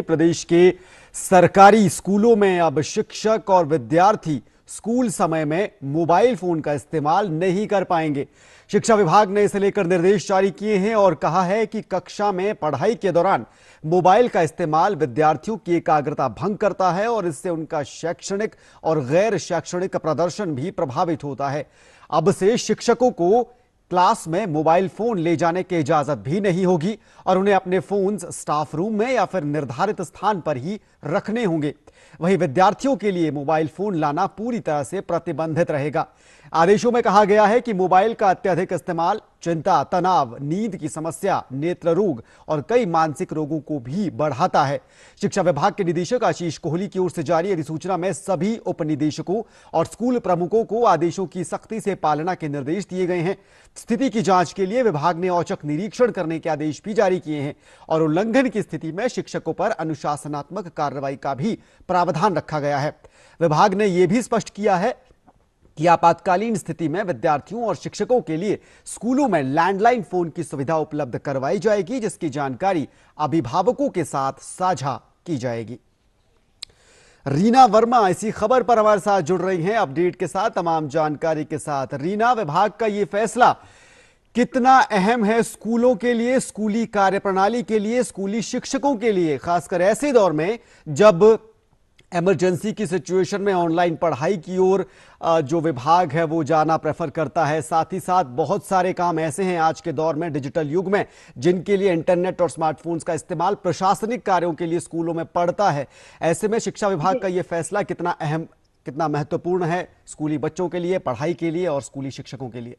प्रदेश के सरकारी स्कूलों में अब शिक्षक और विद्यार्थी स्कूल समय में मोबाइल फोन का इस्तेमाल नहीं कर पाएंगे। शिक्षा विभाग ने इसे लेकर निर्देश जारी किए हैं और कहा है कि कक्षा में पढ़ाई के दौरान मोबाइल का इस्तेमाल विद्यार्थियों की एकाग्रता भंग करता है और इससे उनका शैक्षणिक और गैर शैक्षणिक प्रदर्शन भी प्रभावित होता है। अब से शिक्षकों को क्लास में मोबाइल फोन ले जाने की इजाजत भी नहीं होगी और उन्हें अपने फोन्स स्टाफ रूम में या फिर निर्धारित स्थान पर ही रखने होंगे। वहीं विद्यार्थियों के लिए मोबाइल फोन लाना पूरी तरह से प्रतिबंधित रहेगा। आदेशों में कहा गया है कि मोबाइल का अत्यधिक इस्तेमाल चिंता, तनाव, नींद की समस्या, नेत्र रोग और कई मानसिक रोगों को भी बढ़ाता है। शिक्षा विभाग के निदेशक आशीष कोहली की ओर से जारी अधिसूचना में सभी उप निदेशकों और स्कूल प्रमुखों को आदेशों की सख्ती से पालना के निर्देश दिए गए हैं। स्थिति की जांच के लिए विभाग ने औचक निरीक्षण करने के आदेश भी जारी किए हैं और उल्लंघन की स्थिति में शिक्षकों पर अनुशासनात्मक कार्रवाई का भी प्रावधान रखा गया है। विभाग ने यह भी स्पष्ट किया है कि आपातकालीन स्थिति में विद्यार्थियों और शिक्षकों के लिए स्कूलों में लैंडलाइन फोन की सुविधा उपलब्ध करवाई जाएगी, जिसकी जानकारी अभिभावकों के साथ साझा की जाएगी। रीना वर्मा इसी खबर पर हमारे साथ जुड़ रही हैं अपडेट के साथ, तमाम जानकारी के साथ। रीना, विभाग का ये फैसला कितना अहम है स्कूलों के लिए, स्कूली कार्यप्रणाली के लिए, स्कूली शिक्षकों के लिए, खासकर ऐसे दौर में जब इमरजेंसी की सिचुएशन में ऑनलाइन पढ़ाई की ओर जो विभाग है वो जाना प्रेफर करता है। साथ ही साथ बहुत सारे काम ऐसे हैं आज के दौर में, डिजिटल युग में, जिनके लिए इंटरनेट और स्मार्टफोन्स का इस्तेमाल प्रशासनिक कार्यों के लिए स्कूलों में पड़ता है। ऐसे में शिक्षा विभाग का ये फैसला कितना अहम, कितना महत्वपूर्ण है स्कूली बच्चों के लिए, पढ़ाई के लिए और स्कूली शिक्षकों के लिए?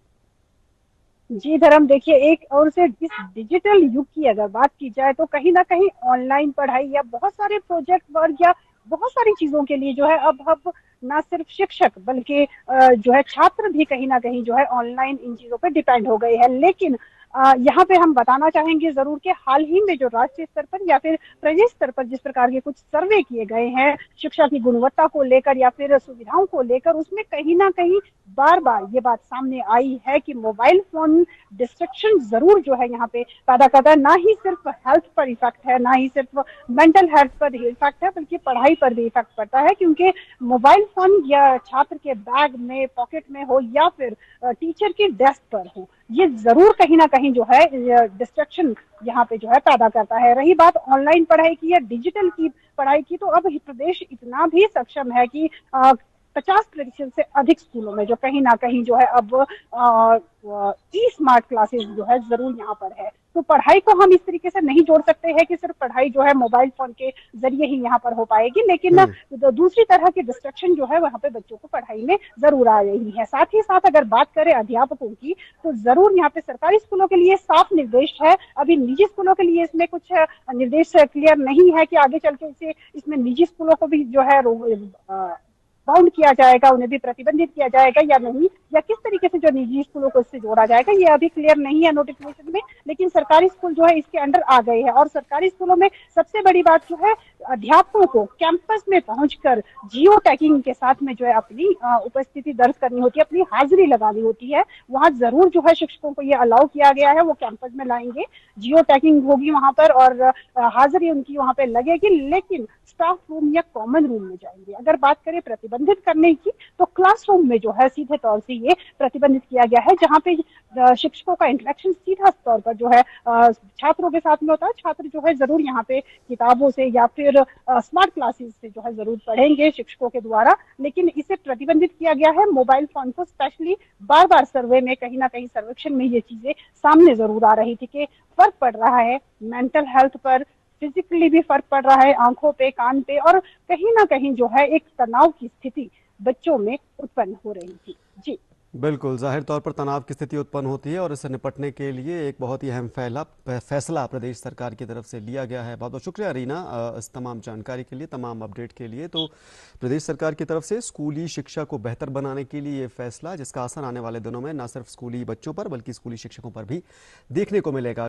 जी धर्म, देखिए, एक और से इस डिजिटल युग की अगर बात की जाए तो कहीं ना कहीं ऑनलाइन पढ़ाई या बहुत सारे प्रोजेक्ट वर्क या बहुत सारी चीजों के लिए जो है अब ना सिर्फ शिक्षक बल्कि जो है छात्र भी कहीं ना कहीं जो है ऑनलाइन इन चीजों पे डिपेंड हो गए हैं। लेकिन यहाँ पे हम बताना चाहेंगे जरूर कि हाल ही में जो राष्ट्रीय स्तर पर या फिर प्रदेश स्तर पर जिस प्रकार के कुछ सर्वे किए गए हैं शिक्षा की गुणवत्ता को लेकर या फिर सुविधाओं को लेकर, उसमें कहीं ना कहीं बार बार ये बात सामने आई है कि मोबाइल फोन डिस्ट्रक्शन जरूर जो है यहाँ पे पैदा करता है। ना ही सिर्फ हेल्थ पर इफेक्ट है, ना ही सिर्फ मेंटल हेल्थ पर इफेक्ट है, बल्कि पढ़ाई पर भी इफेक्ट पड़ता है, क्योंकि मोबाइल फोन या छात्र के बैग में, पॉकेट में हो या फिर टीचर की डेस्क पर हो, ये जरूर कहीं ना कहीं जो है डिस्ट्रक्शन यहाँ पे जो है पैदा करता है। रही बात ऑनलाइन पढ़ाई की या डिजिटल की पढ़ाई की, तो अब प्रदेश इतना भी सक्षम है कि 50% से अधिक स्कूलों में जो कहीं ना कहीं जो है अब ई स्मार्ट क्लासेस जो है जरूर यहाँ पर है। तो पढ़ाई को हम इस तरीके से नहीं जोड़ सकते हैं कि सिर्फ पढ़ाई जो है मोबाइल फोन के जरिए ही यहाँ पर हो पाएगी, लेकिन दूसरी तरह की डिस्ट्रक्शन जो है वहाँ पे बच्चों को पढ़ाई में जरूर आ रही है। साथ ही साथ अगर बात करें अध्यापकों की, तो जरूर यहाँ पे सरकारी स्कूलों के लिए साफ निर्देश है। अभी निजी स्कूलों के लिए इसमें कुछ निर्देश क्लियर नहीं है कि आगे चल के इसमें निजी स्कूलों को भी जो है बाउंड किया जाएगा, उन्हें भी प्रतिबंधित किया जाएगा या नहीं, या किस तरीके से जो निजी स्कूलों को इससे जोड़ा जाएगा, ये अभी क्लियर नहीं है नोटिफिकेशन में। लेकिन सरकारी स्कूल जो है इसके अंडर आ गए हैं और सरकारी स्कूलों में सबसे बड़ी बात जो है अध्यापकों को कैंपस में पहुंचकर जियो टैगिंग के साथ में जो है अपनी उपस्थिति दर्ज करनी होती है, अपनी हाजिरी लगानी होती है। वहां जरूर जो है शिक्षकों को ये अलाउ किया गया है, वो कैंपस में लाएंगे, जियो टैगिंग होगी वहां पर और हाजिरी उनकी वहां पे लगेगी, लेकिन स्टाफ रूम या कॉमन रूम में जाएंगे। अगर बात करें प्रतिबंधित करने की, तो क्लासरूम में जो है सीधे तौर से ये प्रतिबंधित किया गया है, जहां पे शिक्षकों का इंटरेक्शन सीधा तौर पर जो है छात्रों के साथ में होता है। छात्र जो है जरूर यहाँ पे किताबों से या फिर स्मार्ट क्लासेस से जो है जरूर पढ़ेंगे शिक्षकों के द्वारा, लेकिन इसे प्रतिबंधित किया गया है। मोबाइल फोन को स्पेशली बार बार सर्वे में, कहीं ना कहीं सर्वेक्षण में ये चीजें सामने जरूर आ रही थी कि फर्क पड़ रहा है मेंटल हेल्थ पर, फिजिकली भी फर्क पड़ रहा है, आंखों पे, कान पे, और कहीं ना कहीं जो है एक तनाव की स्थिति बच्चों में उत्पन्न हो रही थी। जी बिल्कुल, जाहिर तौर पर तनाव की स्थिति उत्पन्न होती है और इससे निपटने के लिए एक बहुत ही अहम फैसला प्रदेश सरकार की तरफ से लिया गया है। बहुत बहुत शुक्रिया रीना इस तमाम जानकारी के लिए, तमाम अपडेट के लिए। तो प्रदेश सरकार की तरफ से स्कूली शिक्षा को बेहतर बनाने के लिए ये फैसला, जिसका असर आने वाले दिनों में न सिर्फ स्कूली बच्चों पर बल्कि स्कूली शिक्षकों पर भी देखने को मिलेगा।